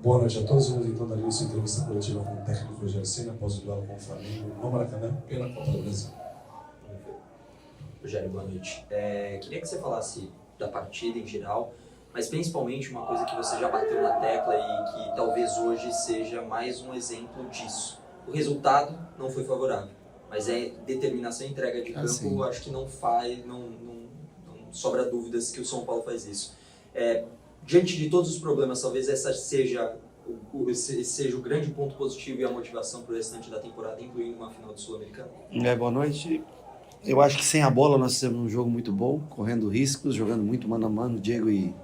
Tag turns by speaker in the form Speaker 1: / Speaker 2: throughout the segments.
Speaker 1: Boa noite a todos. Vamos então dar início à entrevista coletiva com o técnico Rogério Ceni após o duelo com o Flamengo no Maracanã pela Copa do Brasil.
Speaker 2: Rogério, boa noite. Queria que você falasse da partida em geral, mas principalmente uma coisa que você já bateu na tecla e que talvez hoje seja mais um exemplo disso. O resultado não foi favorável, mas determinação e entrega de campo, acho que não sobra dúvidas que o São Paulo faz isso. Diante de todos os problemas, talvez esse seja o grande ponto positivo e a motivação para o restante da temporada, incluindo uma final do Sul-Americano.
Speaker 3: Boa noite. Eu acho que sem a bola nós fizemos um jogo muito bom, correndo riscos, jogando muito mano a mano, Diego e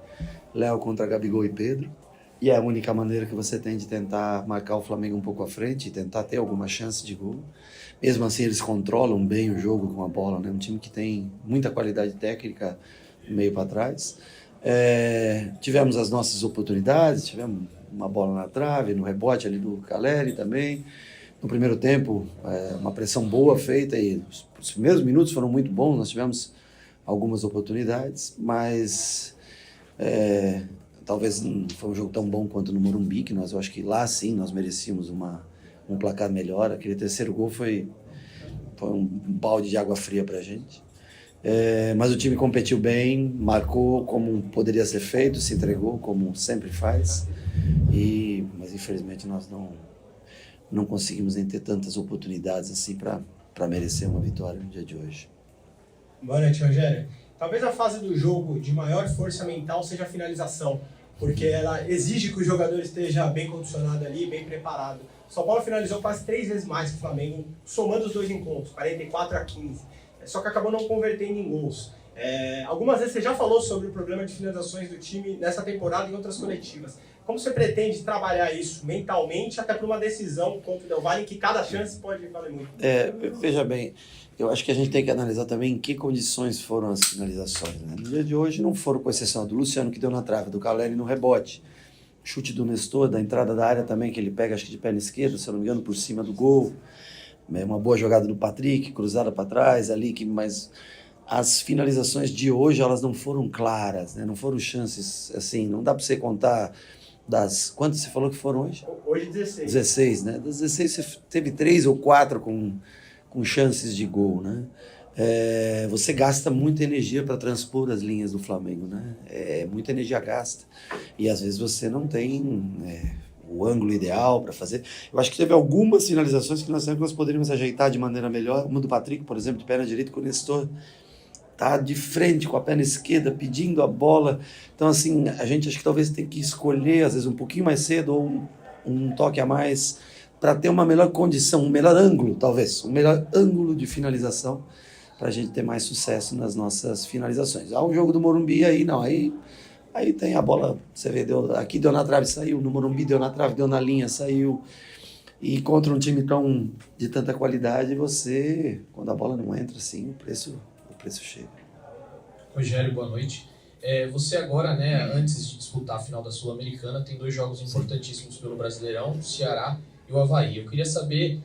Speaker 3: Léo contra Gabigol e Pedro. E é a única maneira que você tem de tentar marcar o Flamengo um pouco à frente e tentar ter alguma chance de gol. Mesmo assim, eles controlam bem o jogo com a bola, né? Um time que tem muita qualidade técnica do meio para trás. Tivemos as nossas oportunidades, tivemos uma bola na trave, no rebote ali do Caleri também. No primeiro tempo, uma pressão boa feita e os primeiros minutos foram muito bons, nós tivemos algumas oportunidades, mas talvez não foi um jogo tão bom quanto no Morumbi, que eu acho que lá sim nós merecíamos um placar melhor. Aquele terceiro gol foi um balde de água fria pra gente. Mas o time competiu bem, marcou como poderia ser feito, se entregou como sempre faz, mas infelizmente nós não conseguimos nem ter tantas oportunidades assim para merecer uma vitória no dia de hoje.
Speaker 4: Boa noite, Rogério. Talvez a fase do jogo de maior força mental seja a finalização, porque ela exige que o jogador esteja bem condicionado ali, bem preparado. O São Paulo finalizou quase 3 vezes mais que o Flamengo, somando os dois encontros, 44-15. Só que acabou não convertendo em gols. Algumas vezes você já falou sobre o problema de finalizações do time nessa temporada e em outras coletivas. Como você pretende trabalhar isso mentalmente até para uma decisão contra o Del Valle, em que cada chance pode valer muito?
Speaker 3: Veja bem, eu acho que a gente tem que analisar também em que condições foram as finalizações, né? No dia de hoje não foram, com exceção do Luciano, que deu na trave, do Caleri no rebote, chute do Nestor, da entrada da área também, que ele pega, acho que de perna esquerda, se eu não me engano, por cima do gol. Uma boa jogada do Patrick, cruzada para trás ali, mas as finalizações de hoje elas não foram claras, né? Não foram chances assim, não dá para você contar quantas você falou que foram hoje?
Speaker 4: Hoje 16.
Speaker 3: 16, né? Das 16 você teve 3 ou 4 com chances de gol, né? Você gasta muita energia para transpor as linhas do Flamengo, né? Muita energia gasta e às vezes você não tem o ângulo ideal para fazer. Eu acho que teve algumas finalizações que nós poderíamos ajeitar de maneira melhor. Uma do Patrick, por exemplo, de perna direita, com o Nestor tá de frente com a perna esquerda, pedindo a bola. Então, assim, a gente acho que talvez tem que escolher, às vezes, um pouquinho mais cedo ou um toque a mais para ter uma melhor condição, um melhor ângulo, talvez, um melhor ângulo de finalização para a gente ter mais sucesso nas nossas finalizações. O jogo do Morumbi, aí tem a bola, você vê, aqui deu na trave, saiu, no Morumbi deu na trave, deu na linha, saiu. E contra um time de tanta qualidade, quando a bola não entra, assim, o preço chega.
Speaker 5: Rogério, boa noite. Você agora, né, antes de disputar a final da Sul-Americana, tem 2 jogos importantíssimos pelo Brasileirão, o Ceará e o Avaí. Eu queria saber,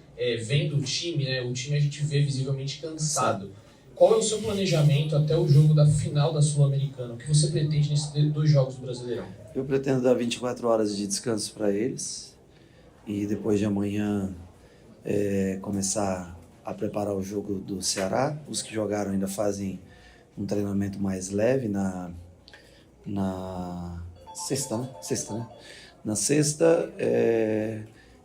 Speaker 5: vendo o time, né, a gente vê visivelmente cansado. Qual é o seu planejamento até o jogo da final da Sul-Americana? O que você pretende nesses 2 jogos do Brasileirão?
Speaker 3: Eu pretendo dar 24 horas de descanso para eles e depois de amanhã começar a preparar o jogo do Ceará. Os que jogaram ainda fazem um treinamento mais leve na sexta, né? Na sexta,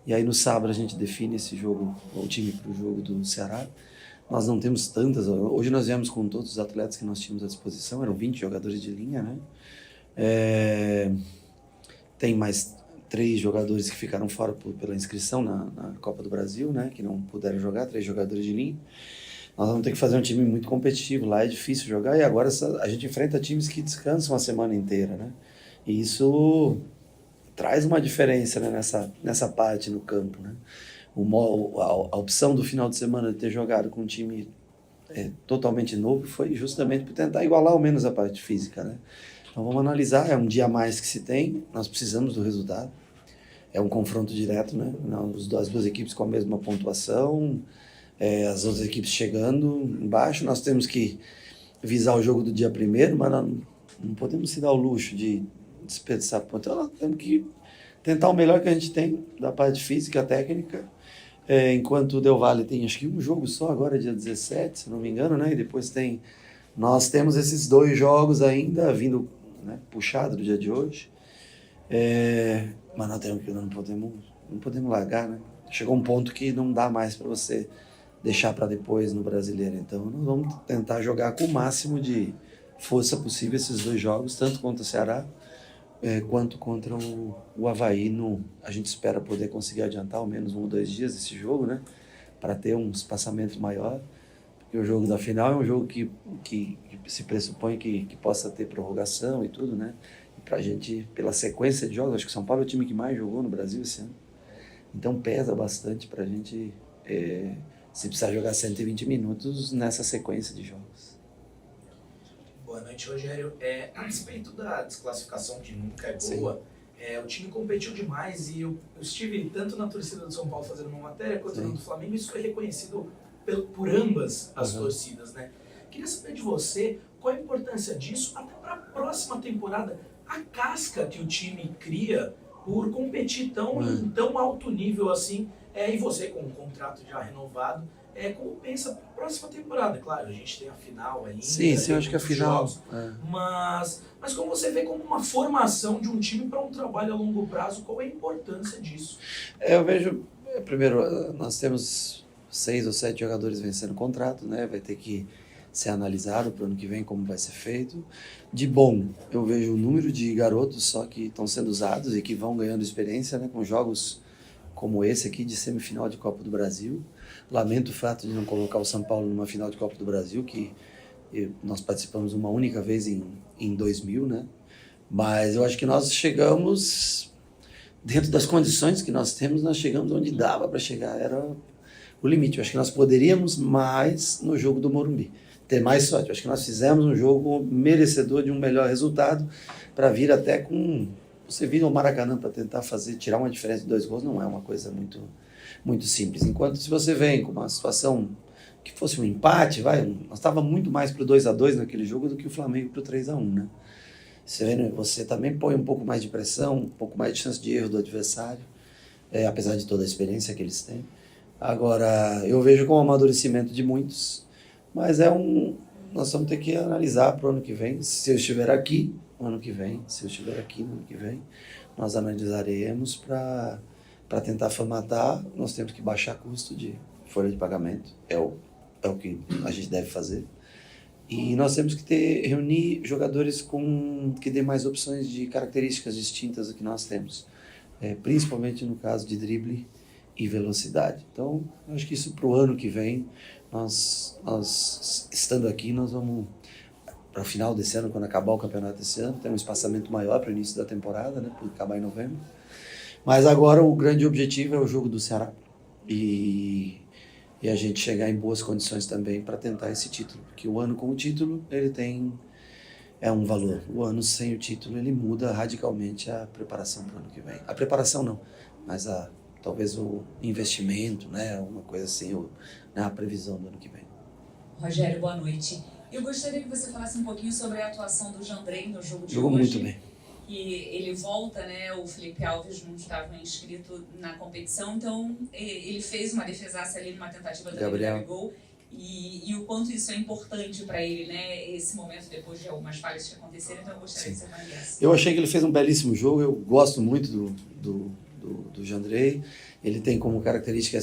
Speaker 3: e aí no sábado a gente define esse jogo, o time para o jogo do Ceará. Nós não temos tantas, hoje nós viemos com todos os atletas que nós tínhamos à disposição, eram 20 jogadores de linha, né? Tem mais 3 jogadores que ficaram fora pela inscrição na Copa do Brasil, né? Que não puderam jogar, 3 jogadores de linha. Nós vamos ter que fazer um time muito competitivo, lá é difícil jogar, e agora a gente enfrenta times que descansam a semana inteira, né? E isso traz uma diferença, né, nessa parte no campo, né? A opção do final de semana de ter jogado com um time totalmente novo foi justamente por tentar igualar ao menos a parte física, né? Então vamos analisar, é um dia a mais que se tem, nós precisamos do resultado, é um confronto direto, né? As 2 equipes com a mesma pontuação, as outras equipes chegando embaixo, nós temos que visar o jogo do dia primeiro, mas nós não podemos se dar o luxo de desperdiçar pontos, então nós temos que tentar o melhor que a gente tem da parte física, técnica, enquanto o Del Valle tem acho que um jogo só agora, dia 17, se não me engano, né? E depois nós temos esses 2 jogos ainda vindo, né, puxado do dia de hoje. Mas não podemos largar, né? Chegou um ponto que não dá mais para você deixar para depois no Brasileiro. Então nós vamos tentar jogar com o máximo de força possível esses 2 jogos, tanto contra o Ceará quanto contra o Avaí. A gente espera poder conseguir adiantar ao menos 1 ou 2 dias esse jogo, né? Para ter um espaçamento maior. Porque o jogo da final é um jogo que se pressupõe que possa ter prorrogação e tudo, né? E pra gente, pela sequência de jogos, acho que o São Paulo é o time que mais jogou no Brasil esse ano. Então pesa bastante pra gente se precisar jogar 120 minutos nessa sequência de jogos.
Speaker 6: Boa noite, Rogério. A respeito da desclassificação, que nunca é boa, o time competiu demais e eu estive tanto na torcida do São Paulo fazendo uma matéria quanto na do Flamengo, e isso foi reconhecido por ambas as torcidas, né? Queria saber de você qual a importância disso até para a próxima temporada, a casca que o time cria por competir em tão alto nível assim, e você com um contrato já renovado, como pensa para a próxima temporada? Claro, a gente tem a final ainda.
Speaker 3: Sim, eu acho que a final...
Speaker 6: Jogos, mas como você vê como uma formação de um time para um trabalho a longo prazo, qual é a importância disso?
Speaker 3: Eu vejo, primeiro, nós temos 6 ou 7 jogadores vencendo contrato, né? Vai ter que ser analisado para o ano que vem como vai ser feito. De bom, eu vejo o número de garotos só que estão sendo usados e que vão ganhando experiência, né? Com jogos como esse aqui de semifinal de Copa do Brasil. Lamento o fato de não colocar o São Paulo numa final de Copa do Brasil, que nós participamos uma única vez em 2000, né? Mas eu acho que nós chegamos, dentro das condições que nós temos, nós chegamos onde dava para chegar. Era o limite. Eu acho que nós poderíamos mais no jogo do Morumbi, ter mais sorte. Eu acho que nós fizemos um jogo merecedor de um melhor resultado para vir até com... Você vir ao Maracanã para tentar tirar uma diferença de 2 gols não é uma coisa muito, muito simples. Enquanto se você vem com uma situação que fosse um empate, nós estávamos muito mais para o 2-2 naquele jogo do que o Flamengo para o 3-1, né? Você também põe um pouco mais de pressão, um pouco mais de chance de erro do adversário, apesar de toda a experiência que eles têm. Agora, eu vejo com o amadurecimento de muitos, mas nós vamos ter que analisar para o ano que vem. Se eu estiver aqui no ano que vem, nós analisaremos para tentar formatar. Nós temos que baixar custo de folha de pagamento, é o que a gente deve fazer. E nós temos que reunir jogadores que dê mais opções de características distintas do que nós temos, principalmente no caso de drible e velocidade. Então, eu acho que isso para o ano que vem, nós estando aqui, nós vamos, para o final desse ano, quando acabar o campeonato esse ano, ter um espaçamento maior para o início da temporada, né, por acabar em novembro. Mas agora o grande objetivo é o jogo do Ceará e a gente chegar em boas condições também para tentar esse título, porque o ano com o título, ele é um valor. O ano sem o título, ele muda radicalmente a preparação para o ano que vem. A preparação não, mas talvez o investimento, né, uma coisa assim, a previsão do ano que vem.
Speaker 7: Rogério, boa noite. Eu gostaria que você falasse um pouquinho sobre a atuação do Jandrei no jogo de
Speaker 3: Jogou
Speaker 7: hoje.
Speaker 3: Muito bem.
Speaker 7: E ele volta, né? O Felipe Alves não estava inscrito na competição, então ele fez uma defesaça ali numa tentativa do Gabigol. E o quanto isso é importante para ele, né? Esse momento depois de algumas falhas que aconteceram, então eu gostaria que você avaliasse.
Speaker 3: Eu achei que ele fez um belíssimo jogo, eu gosto muito do Jandrei. Ele tem como característica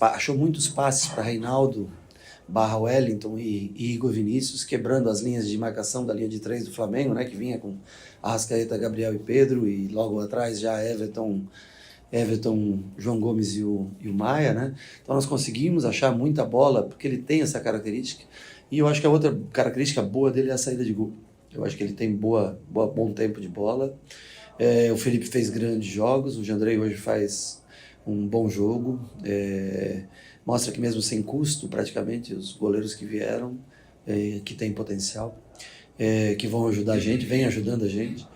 Speaker 3: achou muitos passes para Reinaldo, Wellington e Igor Vinícius, quebrando as linhas de marcação da linha de 3 do Flamengo, né, que vinha com Arrascaeta, Gabriel e Pedro, e logo atrás já Everton, João Gomes e o Maia, né? Então nós conseguimos achar muita bola, porque ele tem essa característica, e eu acho que a outra característica boa dele é a saída de gol. Eu acho que ele tem bom tempo de bola. O Felipe fez grandes jogos, o Jandrei hoje faz um bom jogo, mostra que mesmo sem custo, praticamente, os goleiros que vieram, que têm potencial, que vão ajudar a gente, vêm ajudando a gente,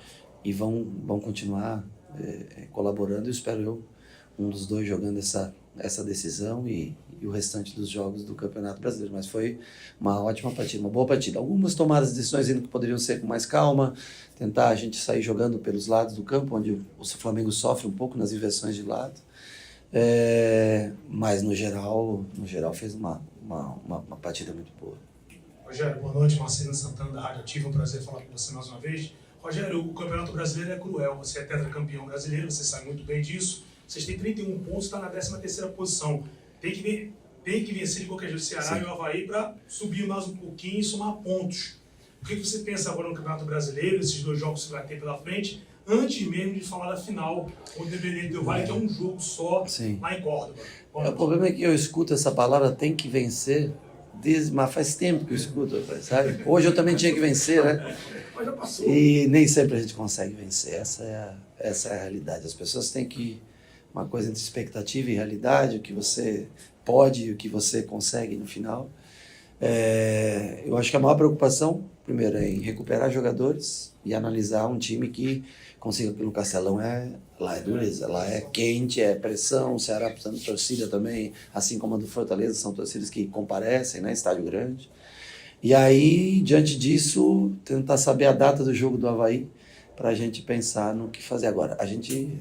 Speaker 3: e vão continuar colaborando. Eu espero um dos dois jogando essa decisão e o restante dos jogos do Campeonato Brasileiro. Mas foi uma ótima partida, uma boa partida. Algumas tomadas de decisões ainda que poderiam ser com mais calma, tentar a gente sair jogando pelos lados do campo, onde o Flamengo sofre um pouco nas inversões de lado. Mas no geral fez uma partida muito boa.
Speaker 8: Rogério, boa noite. Marcelo Santana da Rádio Ativa, um prazer falar com você mais uma vez. Rogério, o Campeonato Brasileiro é cruel, você é tetracampeão brasileiro, você sabe muito bem disso. Vocês têm 31 pontos, está na 13ª posição. Tem que vencer de qualquer jeito o Ceará e o Avaí para subir mais um pouquinho e somar pontos. O que você pensa agora no Campeonato Brasileiro, esses 2 jogos que você vai ter pela frente, antes mesmo de falar da final, o Independente Del Valle, que é um jogo só lá em Córdoba?
Speaker 3: O problema é que eu escuto essa palavra tem que vencer, mas faz tempo que eu escuto, sabe? Hoje eu também tinha que vencer, né?
Speaker 8: Mas já passou.
Speaker 3: E nem sempre a gente consegue vencer, essa é a realidade. As pessoas têm que, uma coisa entre expectativa e realidade, o que você pode e o que você consegue no final. Eu acho que a maior preocupação, primeiro, é em recuperar jogadores e analisar um time que consiga, porque no Castelão lá é dureza, lá é quente, é pressão, o Ceará precisando de torcida também, assim como a do Fortaleza, são torcidas que comparecem, né, estádio grande. E aí, diante disso, tentar saber a data do jogo do Avaí, para a gente pensar no que fazer agora.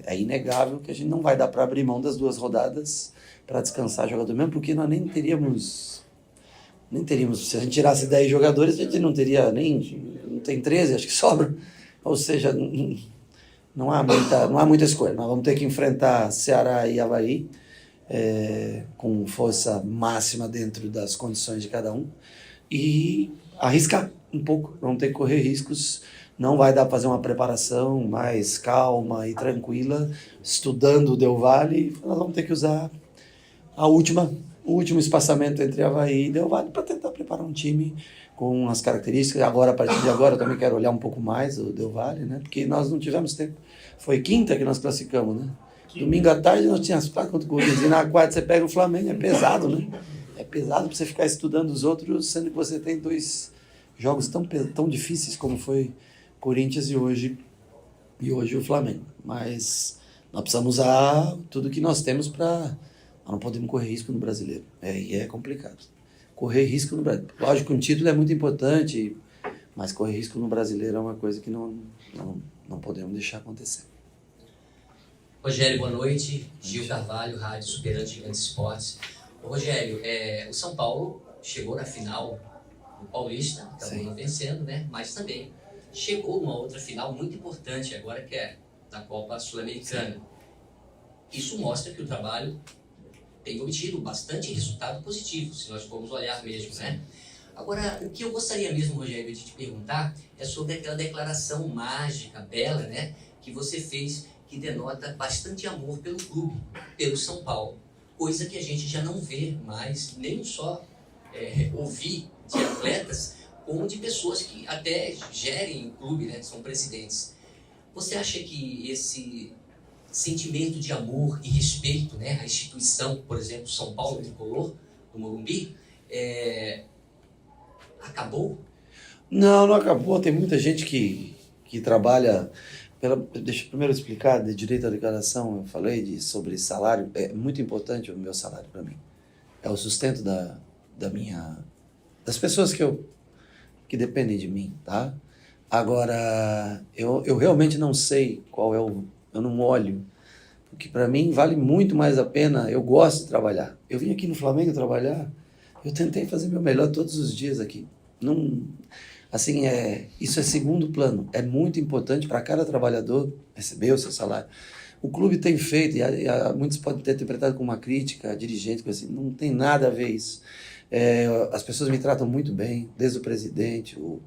Speaker 3: É inegável que a gente não vai dar para abrir mão das 2 rodadas para descansar jogador mesmo, porque nós nem teríamos, se a gente tirasse 10 jogadores, a gente não teria não tem 13, acho que sobra. Ou seja, não há muita escolha. Nós vamos ter que enfrentar Ceará e Avaí com força máxima dentro das condições de cada um e arriscar um pouco, vamos ter que correr riscos. Não vai dar para fazer uma preparação mais calma e tranquila, estudando o Del Valle. Nós vamos ter que usar o último espaçamento entre Avaí e Del Valle para tentar preparar um time com as características. Agora, a partir de agora, eu também quero olhar um pouco mais o Del Valle, né? Porque nós não tivemos tempo. Foi quinta que nós classificamos, né? Domingo à tarde nós tínhamos contra o Corinthians e na quarta você pega o Flamengo, é pesado, né? É pesado para você ficar estudando os outros, sendo que você tem 2 jogos tão difíceis como foi Corinthians e hoje o Flamengo. Mas nós precisamos usar tudo que nós temos para... Nós não podemos correr risco no Brasileiro. E é complicado. Correr risco no Brasileiro. Lógico que um título é muito importante, mas correr risco no Brasileiro é uma coisa que não podemos deixar acontecer.
Speaker 9: Rogério, boa noite. Gil Carvalho, Rádio Superante Gigantes Esportes. Rogério, o São Paulo chegou na final do Paulista, acabou não vencendo, né? Mas também chegou numa outra final muito importante agora, que é da Copa Sul-Americana. Isso mostra que o trabalho tem obtido bastante resultado positivo, se nós formos olhar mesmo, né? Agora, o que eu gostaria mesmo, Rogério, de te perguntar é sobre aquela declaração mágica, bela, né? Que você fez, que denota bastante amor pelo clube, pelo São Paulo. Coisa que a gente já não vê mais, nem só ouvir de atletas, como de pessoas que até gerem o clube, né? São presidentes. Você acha que esse sentimento de amor e respeito, né, à instituição, por exemplo, São Paulo Tricolor, do Morumbi, acabou?
Speaker 3: Não acabou. Tem muita gente que trabalha... Deixa eu primeiro explicar, de direito à declaração, eu falei sobre salário. É muito importante o meu salário para mim. É o sustento das pessoas que dependem de mim, tá? Agora, eu realmente não sei qual é eu não olho, porque para mim vale muito mais a pena. Eu gosto de trabalhar. Eu vim aqui no Flamengo trabalhar, eu tentei fazer meu melhor todos os dias aqui. Não, assim, isso é segundo plano. É muito importante para cada trabalhador receber o seu salário. O clube tem feito, e muitos podem ter interpretado como uma crítica a dirigente, assim, não tem nada a ver isso. As pessoas me tratam muito bem, desde o presidente, o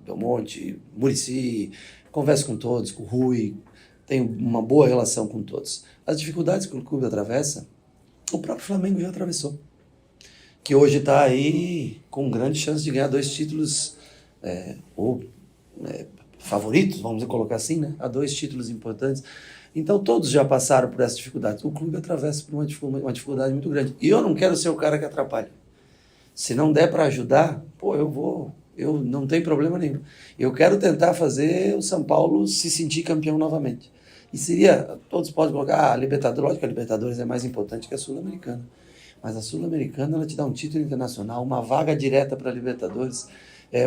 Speaker 3: Belmonte, o Muricy, converso com todos, com o Rui, tenho uma boa relação com todos. As dificuldades que o clube atravessa, o próprio Flamengo já atravessou, que hoje está aí com grande chance de ganhar 2 títulos, favoritos, vamos colocar assim, né? Há 2 títulos importantes. Então todos já passaram por essa dificuldade. O clube atravessa por uma dificuldade muito grande. E eu não quero ser o cara que atrapalha. Se não der para ajudar, eu não tenho problema nenhum. Eu quero tentar fazer o São Paulo se sentir campeão novamente. E todos podem colocar, Libertadores, lógico que a Libertadores é mais importante que a Sul-Americana. Mas a Sul-Americana, ela te dá um título internacional, uma vaga direta para a Libertadores,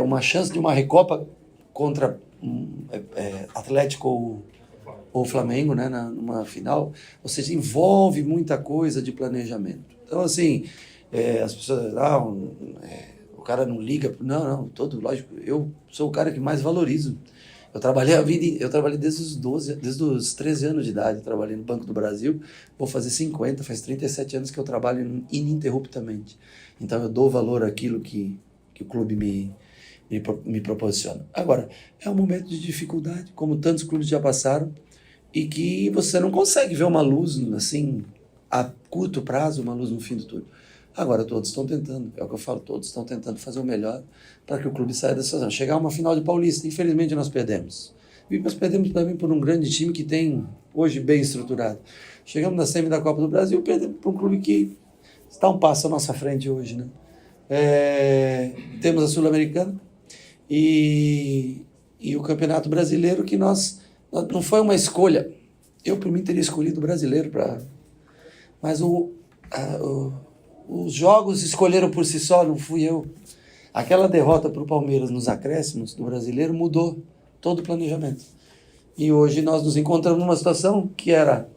Speaker 3: uma chance de uma recopa contra Atlético ou Flamengo, né, numa final. Ou seja, envolve muita coisa de planejamento. Então, assim, as pessoas... o cara não liga... Não, lógico, eu sou o cara que mais valorizo. Eu trabalhei desde os 13 anos de idade, eu trabalhei no Banco do Brasil, vou fazer 50, faz 37 anos que eu trabalho ininterruptamente. Então eu dou valor àquilo que o clube me proporciona. Agora, é um momento de dificuldade, como tantos clubes já passaram, e que você não consegue ver uma luz, assim, a curto prazo, uma luz no fim do túnel. Agora todos estão tentando, é o que eu falo, todos estão tentando fazer o melhor para que o clube saia dessa situação. Chegar a uma final de Paulista, infelizmente nós perdemos. E nós perdemos também por um grande time que tem hoje bem estruturado. Chegamos na semi da Copa do Brasil, perdemos para um clube que está um passo à nossa frente hoje, né? Temos a Sul-Americana e o Campeonato Brasileiro, que nós não foi uma escolha. Eu, por mim, teria escolhido o brasileiro mas os jogos escolheram por si só, não fui eu. Aquela derrota para o Palmeiras nos acréscimos do brasileiro mudou todo o planejamento. E hoje nós nos encontramos numa situação que era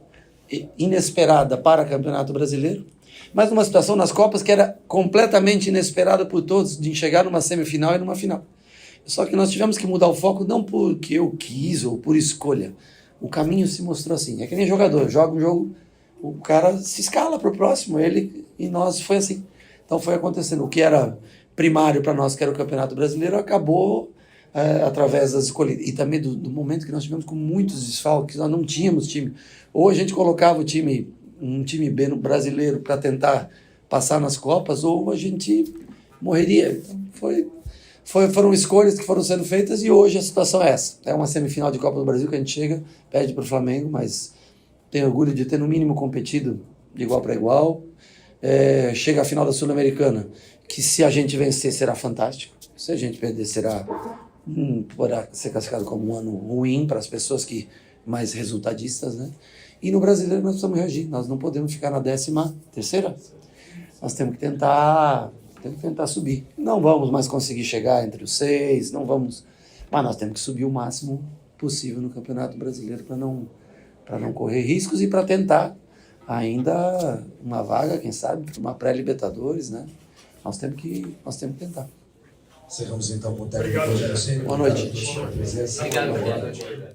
Speaker 3: inesperada para o Campeonato Brasileiro, mas numa situação nas Copas que era completamente inesperada por todos, de chegar numa semifinal e numa final. Só que nós tivemos que mudar o foco não porque eu quis ou por escolha. O caminho se mostrou assim. É que nem jogador, joga um jogo, o cara se escala para o próximo, ele e nós foi assim. Então foi acontecendo. O que era primário para nós, que era o Campeonato Brasileiro, acabou através das escolhas. E também do momento que nós tivemos com muitos desfalques, nós não tínhamos time. Ou a gente colocava um time B no brasileiro para tentar passar nas Copas, ou a gente morreria. Então foram escolhas que foram sendo feitas e hoje a situação é essa. É uma semifinal de Copa do Brasil que a gente chega, perde para o Flamengo, mas tenho orgulho de ter no mínimo competido de igual para igual. Chega a final da Sul-Americana, que se a gente vencer será fantástico. Se a gente perder poderá ser classificado como um ano ruim para as pessoas mais resultadistas, né? E no brasileiro nós precisamos reagir, nós não podemos ficar na 13ª. Nós temos que tentar subir. Não vamos mais conseguir chegar entre os 6, mas nós temos que subir o máximo possível no Campeonato Brasileiro para não correr riscos e para tentar ainda uma vaga, quem sabe, para uma pré-Libertadores, né? Nós temos que tentar.
Speaker 1: Encerramos então com o técnico Rogério Ceni.
Speaker 3: Boa noite.
Speaker 9: Obrigado.